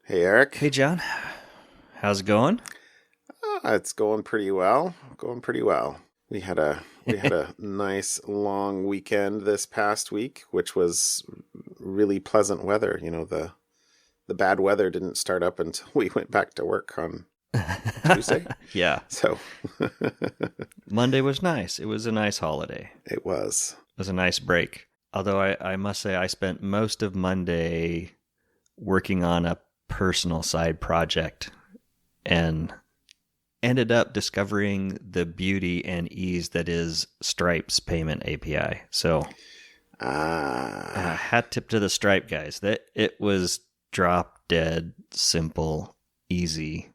Hey, Eric. Hey, John. How's it going? It's going pretty well. Going pretty well. We had a nice long weekend this past week, which was really pleasant weather. You know, the bad weather didn't start up until we went back to work on Tuesday. Yeah. So Monday was nice. It was a nice holiday. it was. It was a nice break. Although I must say I spent most of Monday working on a personal side project and ended up discovering the beauty and ease that is Stripe's payment API. So hat tip to the Stripe guys. That it was drop dead simple, easy.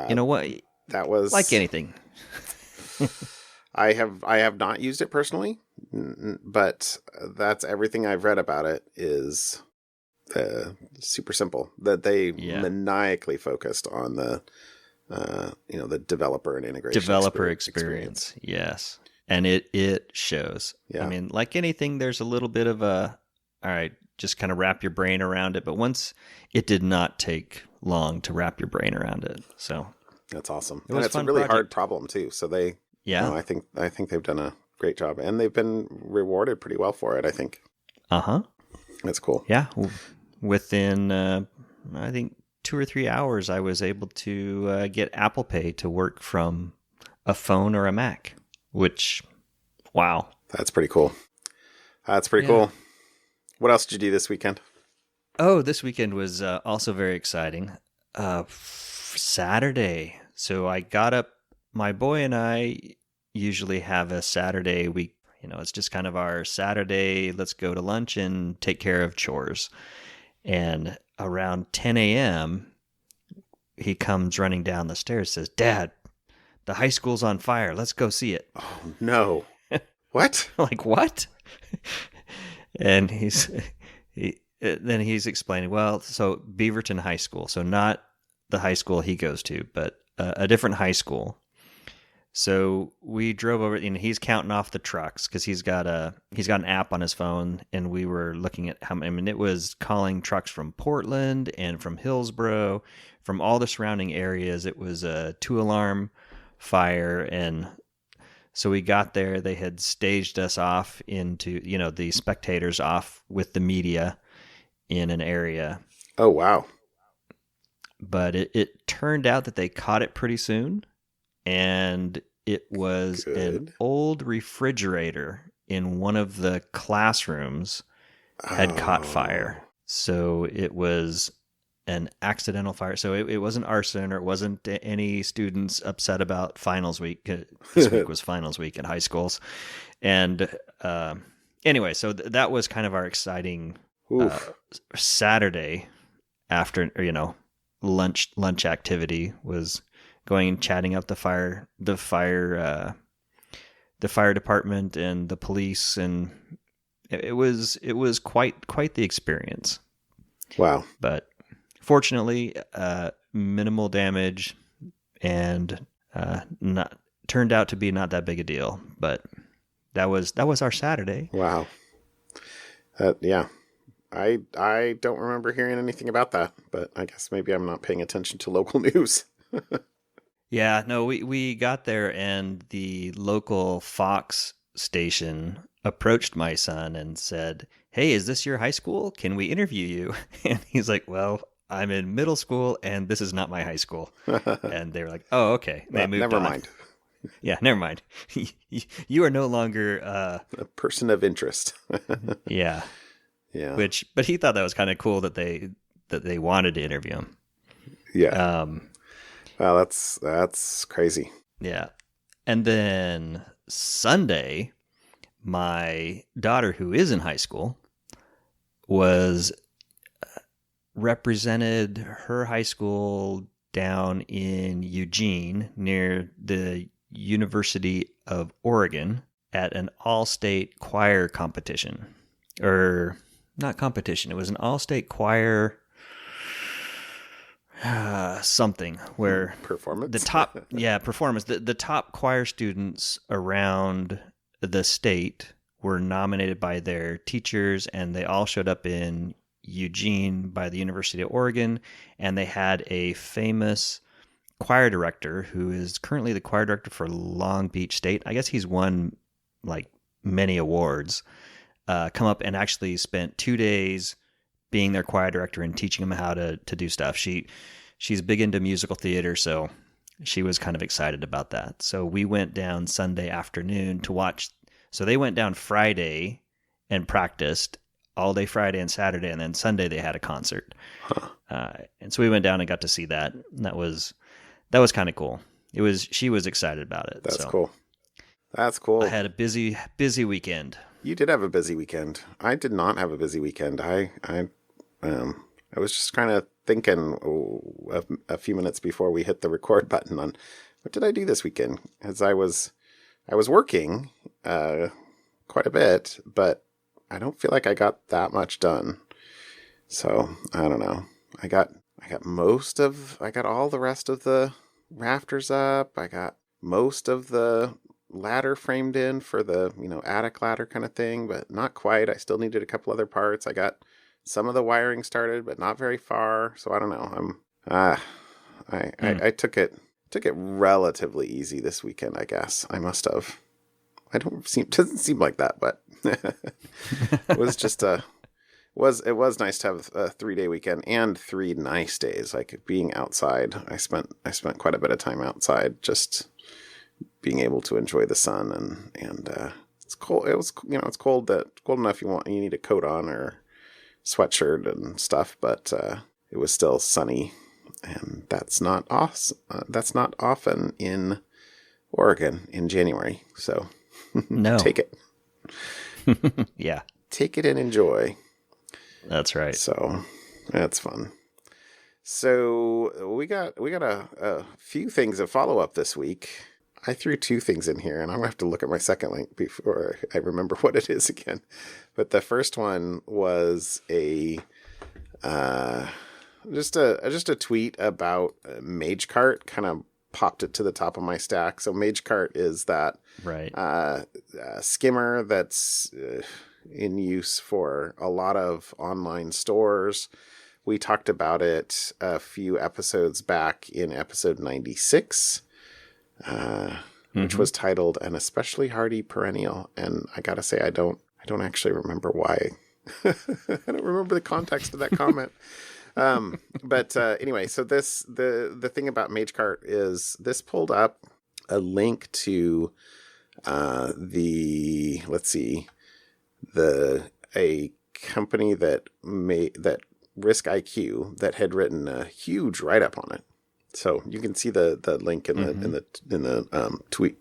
You know what? That was like anything. I have not used it personally, but that's everything I've read about it is super simple. That they maniacally focused on the the developer and integration experience. Yes, and it shows. Yeah. I mean, like anything, there's a little bit of all right, just kind of wrap your brain around it. But once it did not take long to wrap your brain around it, so that's awesome. It was and it's a a really project. hard problem too. So they, I think they've done a great job, and they've been rewarded pretty well for it. I think. That's cool. Yeah, within I think 2 or 3 hours, I was able to get Apple Pay to work from a phone or a Mac. Which, wow, that's pretty cool. That's pretty cool. What else did you do this weekend? Oh, this weekend was also very exciting. Saturday. So I got up, my boy and I usually have a Saturday week. You know, it's just kind of our Saturday, let's go to lunch and take care of chores. And around 10 a.m., he comes running down the stairs, says, "Dad, the high school's on fire. Let's go see it." Oh, no. What? Like, what? And then he's explaining, well, so Beaverton High School, so not the high school he goes to, but a different high school. So we drove over, and he's counting off the trucks because he's got an app on his phone, and we were looking at it was calling trucks from Portland and from Hillsboro, from all the surrounding areas. It was a 2-alarm fire, and so we got there. They had staged us off into, the spectators off with the media in an area. Oh, wow. But it turned out that they caught it pretty soon, and it was an old refrigerator in one of the classrooms had caught fire. So it was an accidental fire. So it wasn't arson, or it wasn't any students upset about finals week. This week was finals week in high schools. And anyway, so that was kind of our exciting Saturday after, lunch activity was going and chatting up the fire department and the police, and it was quite the experience. Wow. But fortunately, minimal damage, and not turned out to be not that big a deal. But that was our Saturday. Wow. Yeah. I don't remember hearing anything about that, but I guess maybe I'm not paying attention to local news. Yeah, no, we got there, and the local Fox station approached my son and said, "Hey, is this your high school? Can we interview you?" And he's like, "Well, I'm in middle school, and this is not my high school." And they were like, "Oh, okay." They moved never on. mind. Yeah, never mind. You are no longer a person of interest. Yeah. Yeah. But he thought that was kind of cool that they wanted to interview him. Yeah. Wow, that's crazy. Yeah. And then Sunday, my daughter, who is in high school, was represented her high school down in Eugene near the University of Oregon at an all-state choir competition. Or not competition, it was an all-state choir something where performance. Performance. The top choir students around the state were nominated by their teachers, and they all showed up in Eugene by the University of Oregon, and they had a famous choir director who is currently the choir director for Long Beach State. I guess he's won like many awards. Come up and actually spent 2 days being their choir director and teaching them how to do stuff. She's big into musical theater, so she was kind of excited about that. So we went down Sunday afternoon to watch. So they went down Friday and practiced all day Friday and Saturday, and then Sunday they had a concert. And so we went down and got to see that. And that was kind of cool. She was excited about it. That's cool. That's cool. I had a busy weekend. You did have a busy weekend. I did not have a busy weekend. I was just kind of thinking a few minutes before we hit the record button on what did I do this weekend? As I was working quite a bit, but I don't feel like I got that much done. So I don't know. I got all the rest of the rafters up. I got most of the ladder framed in for the, attic ladder kind of thing, but not quite. I still needed a couple other parts. I got some of the wiring started, but not very far. So I don't know. I took it relatively easy this weekend, I guess. I must have. Doesn't seem like that, but it was just it was nice to have a 3-day weekend and 3 nice days. Like being outside, I spent quite a bit of time outside, just being able to enjoy the sun and it's cold. It was, it's cold enough you need a coat on or sweatshirt and stuff, but it was still sunny, and that's not awesome. That's not often in Oregon in January. So no, take it. Yeah, take it and enjoy. That's right. So that's fun. So we got a few things to follow up this week. I threw 2 things in here, and I'm going to have to look at my second link before I remember what it is again. But the first one was just a tweet about Magecart. Kind of popped it to the top of my stack. So Magecart is that skimmer that's in use for a lot of online stores. We talked about it a few episodes back in episode 96. Which was titled An Especially Hardy Perennial. And I gotta say, I don't actually remember why. I don't remember the context of that comment. But anyway, so the thing about Magecart is this pulled up a link to a company that Risk IQ that had written a huge write-up on it. So you can see the link in the tweet.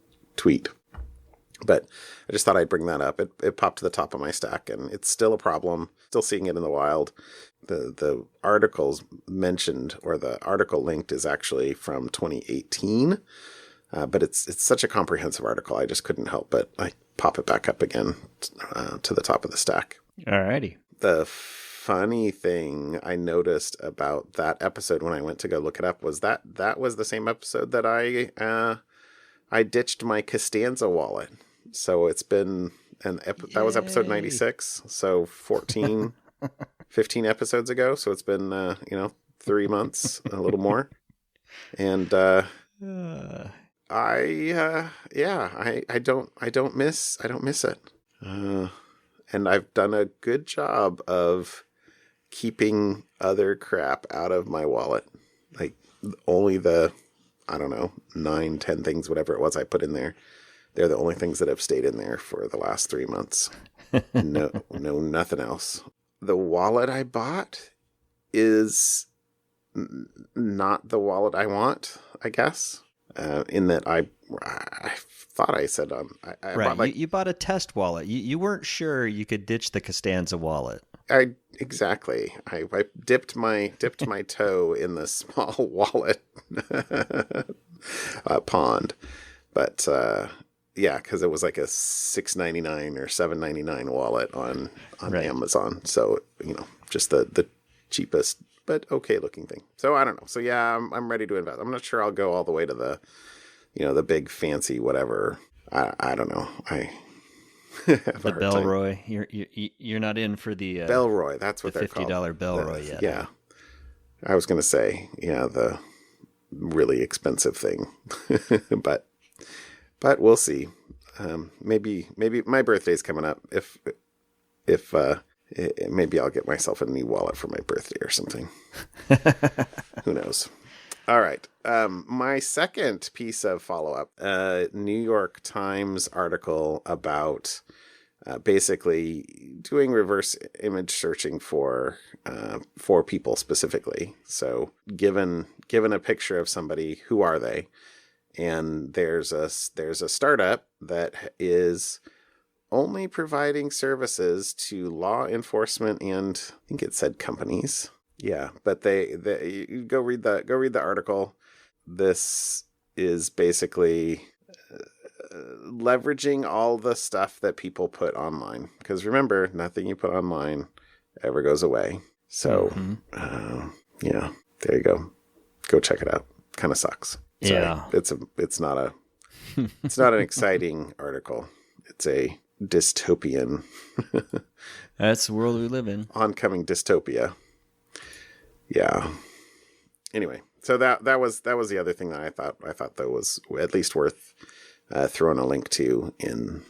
But I just thought I'd bring that up. It popped to the top of my stack, and it's still a problem. Still seeing it in the wild. The articles mentioned, or the article linked, is actually from 2018. But it's such a comprehensive article, I just couldn't help but pop it back up again to the top of the stack. Alrighty. The funny thing I noticed about that episode when I went to go look it up was that was the same episode that I ditched my Costanza wallet. So it's been that was episode 96. So 14, 15 episodes ago. So it's been 3 months, a little more. And I don't miss it. And I've done a good job of keeping other crap out of my wallet. Like only the, 9, 10 things, whatever it was I put in there. They're the only things that have stayed in there for the last 3 months. No, nothing else. The wallet I bought is not the wallet I want, I guess. In that I thought I said you bought a test wallet. You weren't sure you could ditch the Costanza wallet. Exactly. I dipped my toe in the small wallet pond, but because it was like a $6.99 or $7.99 wallet on Amazon. So just the cheapest but okay looking thing. So I don't know. So yeah, I'm ready to invest. I'm not sure I'll go all the way to the the big fancy whatever. I don't know. have a The hard time. Bellroy. You're not in for the Bellroy, that's what the they're called. $50 Bellroy yet. Yeah. I was going to say, yeah, the really expensive thing. but we'll see. Maybe my birthday's coming up. If maybe I'll get myself a new wallet for my birthday or something. Who knows? All right. My second piece of follow-up, New York Times article about basically doing reverse image searching for people specifically. So given a picture of somebody, who are they? And there's a startup that is only providing services to law enforcement and I think it said companies. Yeah, but they you go read the article. This is basically leveraging all the stuff that people put online. Because remember, nothing you put online ever goes away. So, yeah, there you go. Go check it out. Kind of sucks. Sorry. Yeah, it's not an exciting article. It's a dystopian. that's the world we live in. Oncoming dystopia. Yeah. Anyway, so that was the other thing that I thought that was at least worth throwing a link to in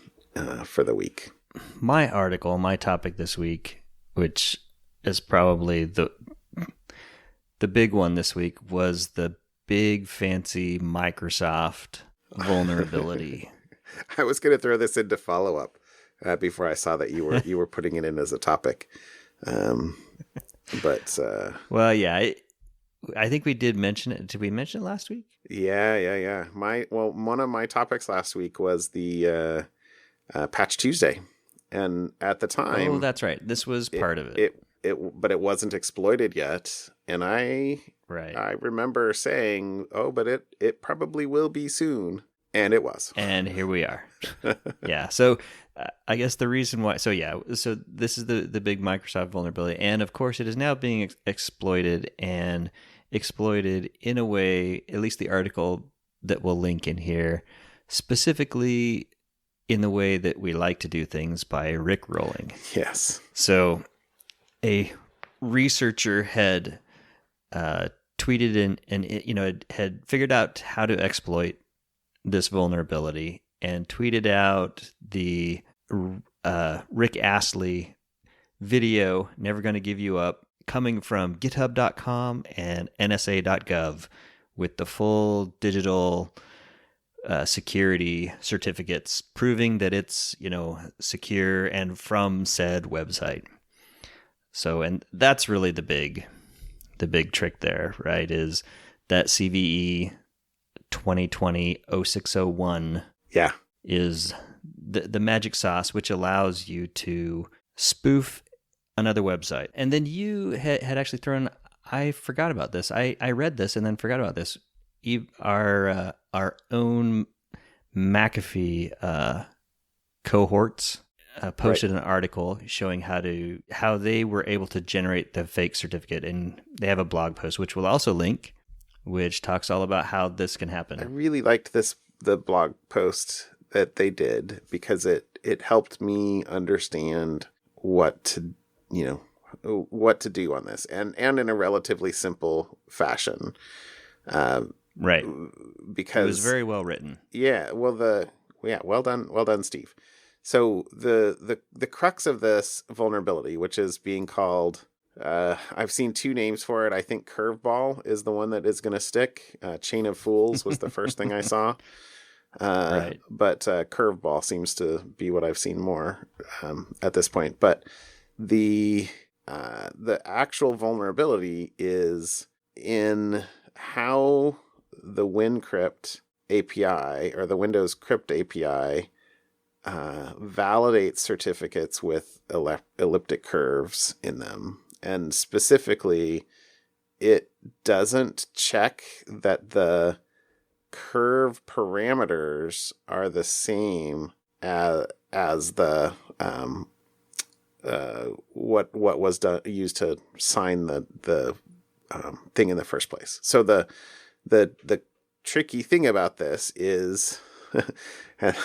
for the week. My topic this week, which is probably the big one this week, was the big fancy Microsoft vulnerability. I was going to throw this into follow up before I saw that you were putting it in as a topic. But well, yeah, I think we did mention it. Did we mention it last week? Yeah. One of my topics last week was the Patch Tuesday, and at the time, oh, that's right. This was part of it. But it wasn't exploited yet, and I remember saying, "Oh, but it probably will be soon," and it was. And here we are. Yeah. So I guess the reason why. So yeah. So this is the big Microsoft vulnerability, and of course, it is now being exploited in a way. At least the article that we'll link in here, specifically in the way that we like to do things, by rickrolling. Yes. So a researcher had tweeted in, and had figured out how to exploit this vulnerability, and tweeted out the Rick Astley video, "Never Gonna Give You Up," coming from github.com and nsa.gov with the full digital security certificates proving that it's, secure and from said website. So, and that's really the big trick there, right? Is that CVE 2020-0601 Yeah. is the magic sauce, which allows you to spoof another website. And then you had actually thrown, I forgot about this. I read this and then forgot about this. Our own McAfee cohorts posted an article showing how they were able to generate the fake certificate, and they have a blog post which we'll also link, which talks all about how this can happen. I really liked the blog post that they did, because it helped me understand what to do on this, and in a relatively simple fashion. Right. Because it was very well written. Yeah. Well done, Steve. So the crux of this vulnerability, which is being called, I've seen two names for it. I think Curveball is the one that is going to stick. Chain of Fools was the first thing I saw. Right. But Curveball seems to be what I've seen more at this point. But the actual vulnerability is in how the WinCrypt API, or the Windows Crypt API, validates certificates with elliptic curves in them. And specifically, it doesn't check that the curve parameters are the same as the what was used to sign the thing in the first place. So the tricky thing about this is,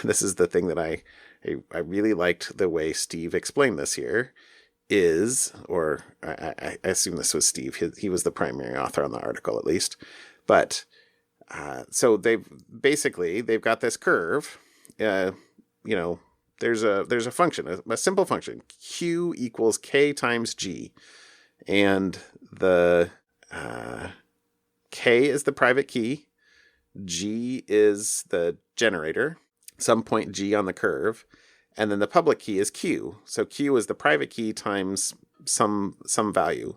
this is the thing that I I really liked the way Steve explained this here. I assume this was Steve. He was the primary author on the article, at least. But so they've got this curve. There's a function, a simple function, Q equals K times G, and the K is the private key, G is the generator, some point G on the curve, and then the public key is Q. So Q is the private key times some value.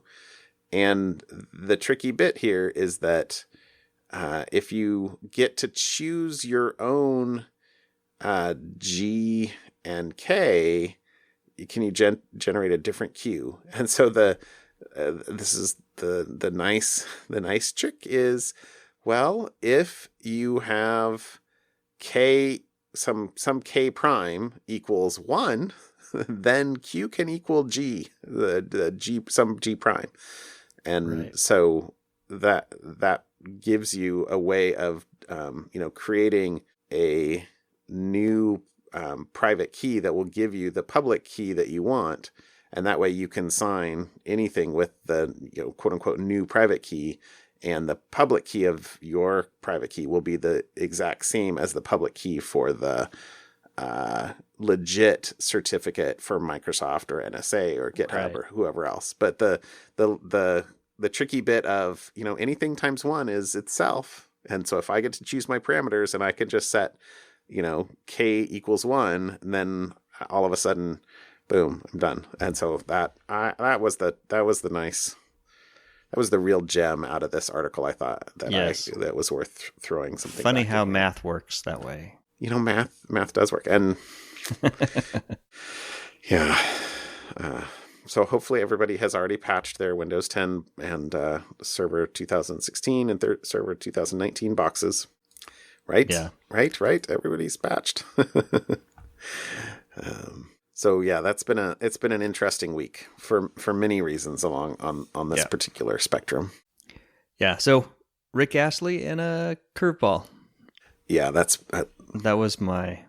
And the tricky bit here is that if you get to choose your own G and K, can you generate a different Q? And so this is the nice trick is, well, if you have K, some K prime equals 1, then Q can equal G, the G, some G prime. And so that gives you a way of, creating a new private key that will give you the public key that you want. And that way you can sign anything with the, quote unquote, new private key. And the public key of your private key will be the exact same as the public key for the legit certificate for Microsoft or NSA or GitHub or whoever else. But the tricky bit of, anything times 1 is itself. And so if I get to choose my parameters and I can just set, K equals 1, and then all of a sudden, boom, I'm done. And so that was the real gem out of this article. I thought that was worth throwing something. Funny how math works that way. Math does work. And yeah. So hopefully everybody has already patched their Windows 10 and Server 2016 and Server 2019 boxes. Right? Yeah. Right. Everybody's patched. So yeah, it's been an interesting week for many reasons on this particular spectrum. Yeah. So Rick Astley and a curveball. Yeah, that was my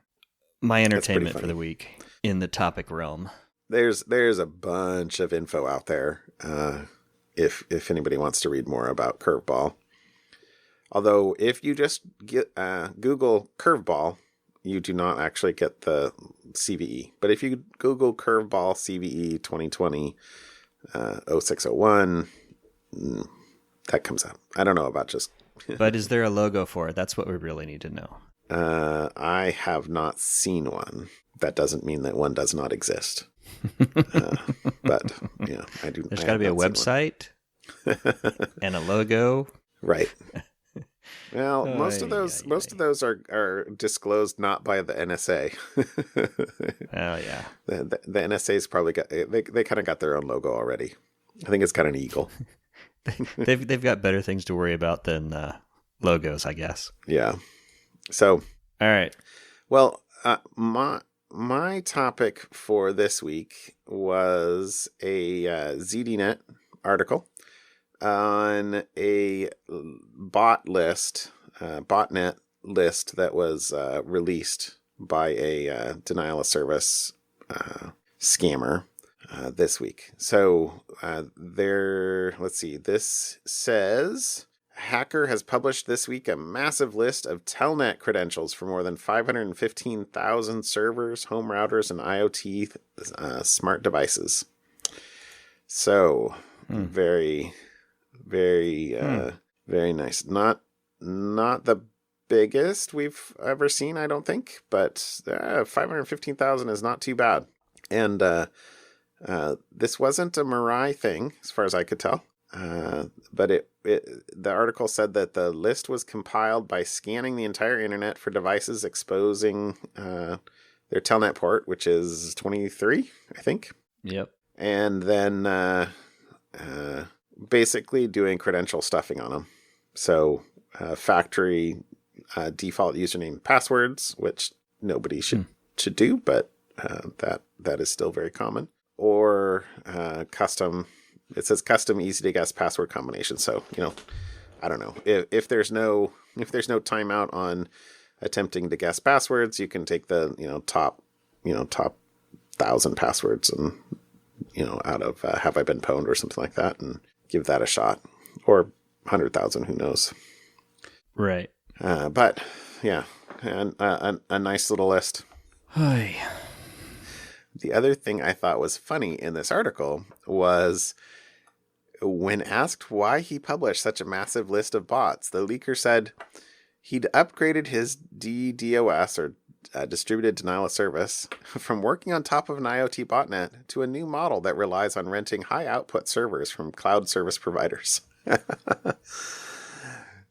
entertainment for the week in the topic realm. There's a bunch of info out there. If anybody wants to read more about curveball. Although if you just get Google curveball, you do not actually get the CVE. But if you Google curveball CVE 2020 0601, that comes up. I don't know about just... But is there a logo for it? That's what we really need to know. I have not seen one. That doesn't mean that one does not exist. But yeah, I do. There's got to be a website and a logo. Right. Well, most of those are disclosed not by the NSA. Oh yeah. The NSA's probably got they kind of got their own logo already. I think it's got an eagle. They've got better things to worry about than logos, I guess. Yeah. So, all right. Well, my topic for this week was a ZDNet article on a botnet list that was released by a denial of service scammer this week. So let's see. This says a hacker has published this week a massive list of Telnet credentials for more than 515,000 servers, home routers, and IoT smart devices. So very, very, very nice. Not the biggest we've ever seen, I don't think, but 515,000 is not too bad. And this wasn't a Mirai thing, as far as I could tell. But the article said that the list was compiled by scanning the entire internet for devices exposing their Telnet port, which is 23, I think. Yep. And then basically doing credential stuffing on them. So factory default username and passwords, which nobody should do, but that is still very common. Or custom. It says custom easy to guess password combination. So, I don't know if there's no timeout on attempting to guess passwords, you can take the, top, top 1,000 passwords and, out of have I been pwned or something like that, and give that a shot. Or 100,000, who knows? Right. But yeah, a nice little list. Hi. The other thing I thought was funny in this article was when asked why he published such a massive list of bots, the leaker said he'd upgraded his DDoS, or distributed denial of service, from working on top of an IoT botnet to a new model that relies on renting high output servers from cloud service providers.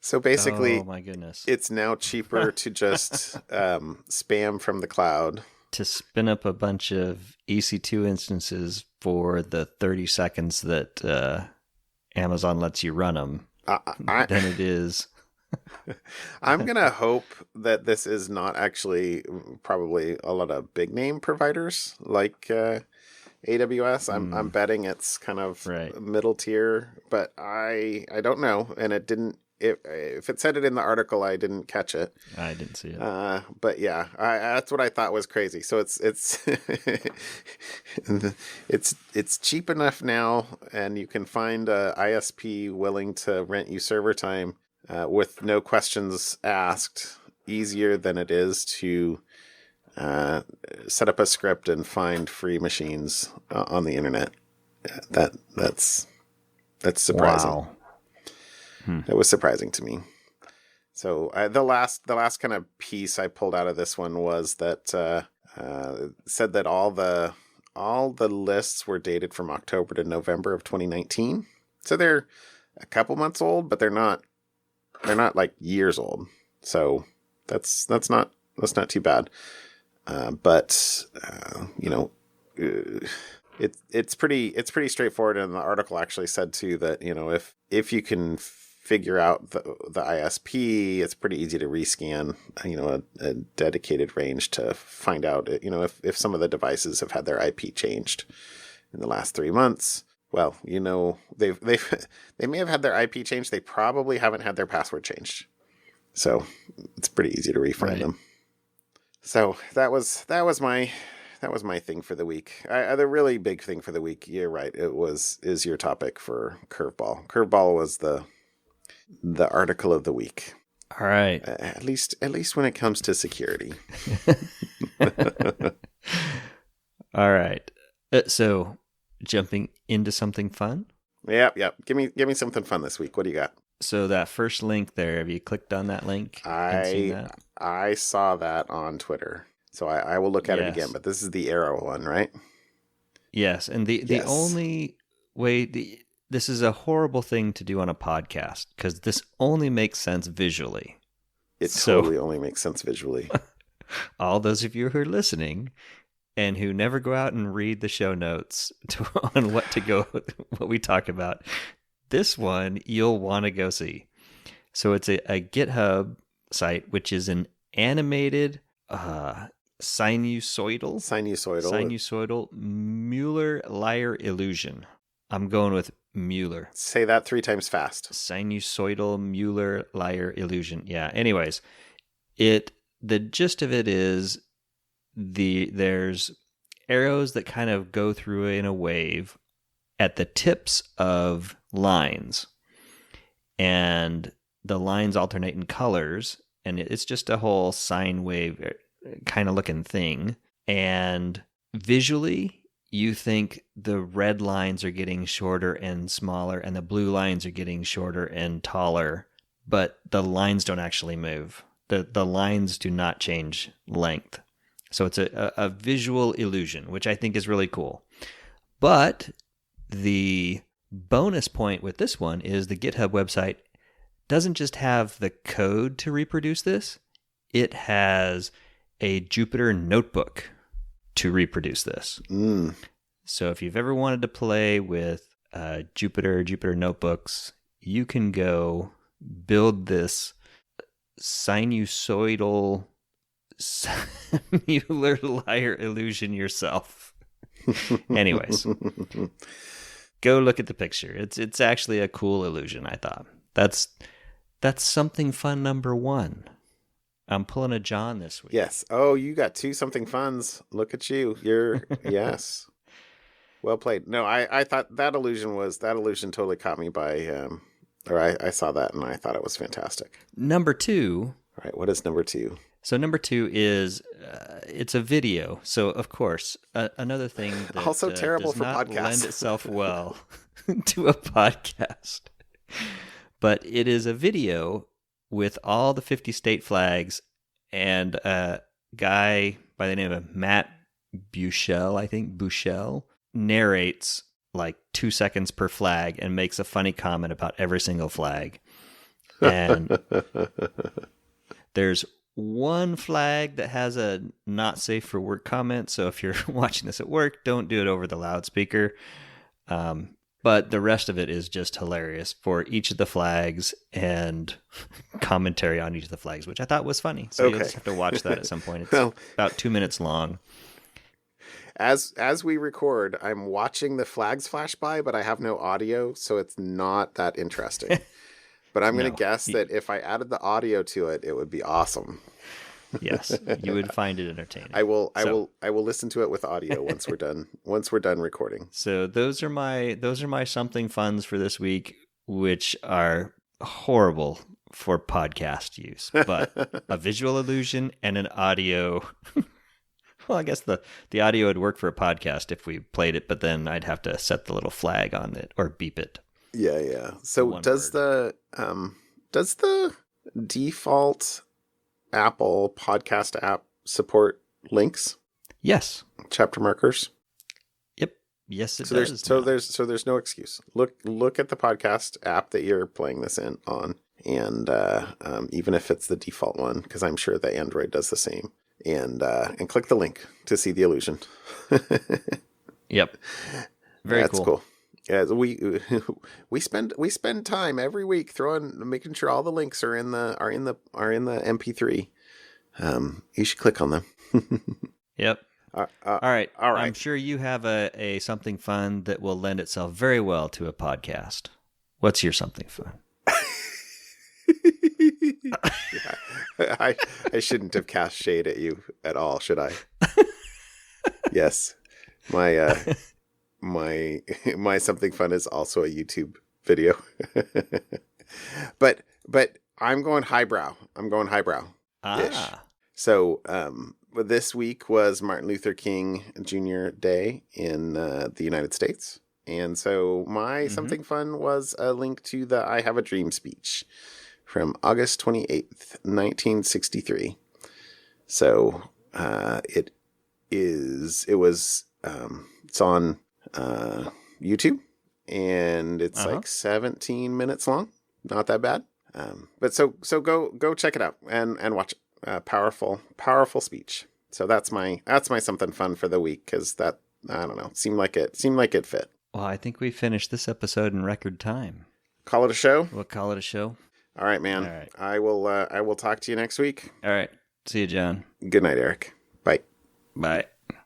So basically, oh my goodness, it's now cheaper to just spam from the cloud. To spin up a bunch of EC2 instances for the 30 seconds that Amazon lets you run them, than it is. I'm going to hope that this is not actually probably a lot of big name providers like AWS. I'm betting it's kind of middle tier, but I don't know. And it didn't, if it said it in the article, I didn't catch it. I didn't see it. But yeah, that's what I thought was crazy. So it's it's cheap enough now, and you can find a ISP willing to rent you server time with no questions asked, easier than it is to set up a script and find free machines on the internet. That's surprising. Wow. It was surprising to me. So the last kind of piece I pulled out of this one was that said that all the lists were dated from October to November of 2019. So they're a couple months old, but they're not like years old. So that's not too bad. But it's pretty straightforward. And the article actually said too that if you can figure out the ISP, it's pretty easy to rescan a dedicated range to find out if some of the devices have had their IP changed in the last 3 months. Well, they may have had their IP changed. They probably haven't had their password changed. So it's pretty easy to refine them. So that was my thing for the week. The really big thing for the week, you're right, is your topic for Curveball. Curveball was the article of the week. All right. At least when it comes to security. All right. So jumping into something fun? Yep. Give me something fun this week. What do you got? So that first link there, have you clicked on that link? I saw that on Twitter. So I will look at it again, but this is the arrow one, right? Yes. And the only way this is a horrible thing to do on a podcast, because this only makes sense visually. It totally only makes sense visually. All those of you who are listening and who never go out and read the show notes on what we talk about, this one you'll want to go see. So it's a GitHub site, which is an animated sinusoidal Müller-Lyer illusion. I'm going with Müller. Say that 3 times fast. Sinusoidal Müller-Lyer illusion. Yeah. Anyways, the gist of it is there's arrows that kind of go through in a wave at the tips of lines, and the lines alternate in colors, and it's just a whole sine wave kind of looking thing. And visually, you think the red lines are getting shorter and smaller, and the blue lines are getting shorter and taller, but the lines don't actually move. The lines do not change length. So it's a visual illusion, which I think is really cool. But the bonus point with this one is the GitHub website doesn't just have the code to reproduce this, it has a Jupyter notebook to reproduce this. So if you've ever wanted to play with Jupyter notebooks, you can go build this sinusoidal Müller-Lyer illusion yourself. Anyways, go look at the picture. It's actually a cool illusion, I thought. That's something fun number 1. I'm pulling a John this week. Yes. Oh, you got 2 something funs. Look at you. You're yes. Well played. No, I thought that illusion totally caught me by I saw that and I thought it was fantastic. Number 2. All right, what is number 2? So number 2 is it's a video. So of course, another thing that also terrible does for not podcasts. lend itself well to a podcast, but it is a video with all the 50 state flags, and a guy by the name of Matt Bushell narrates like 2 seconds per flag and makes a funny comment about every single flag. And there's one flag that has a not safe for work comment. So if you're watching this at work, don't do it over the loudspeaker. But the rest of it is just hilarious for each of the flags and commentary on each of the flags, which I thought was funny. So you'll just have to watch that at some point. It's about 2 minutes long. As we record, I'm watching the flags flash by, but I have no audio, so it's not that interesting. But I'm going to guess that if I added the audio to it, it would be awesome. Yes, you would find it entertaining. I will listen to it with audio once we're done. Once we're done recording. So those are my something funs for this week, which are horrible for podcast use, but a visual illusion and an audio. Well, I guess the audio would work for a podcast if we played it, but then I'd have to set the little flag on it or beep it. Yeah. So does the default Apple podcast app support links? Yes. Chapter markers? Yep. Yes, it does. There's no excuse. Look at the podcast app that you're playing this on, and even if it's the default one, because I'm sure that Android does the same, and click the link to see the illusion. Yep. Very That's cool. Yeah, we spend time every week making sure all the links are in the MP3. You should click on them. Yep. All right. I'm sure you have a something fun that will lend itself very well to a podcast. What's your something fun? I shouldn't have cast shade at you at all, should I? Yes. My something fun is also a YouTube video. but I'm going highbrow. So this week was Martin Luther King Jr. Day in the United States. And so my something fun was a link to the I Have a Dream speech from August 28th, 1963. So it's on YouTube, and it's like 17 minutes long. Not that bad. But so go check it out and watch it. Powerful speech. So that's my something fun for the week, because that, I don't know, seemed like it fit. Well, I think we finished this episode in record time. Call it a show? We'll call it a show. All right, man. All right. I will talk to you next week. All right. See you, John. Good night, Eric. Bye. Bye.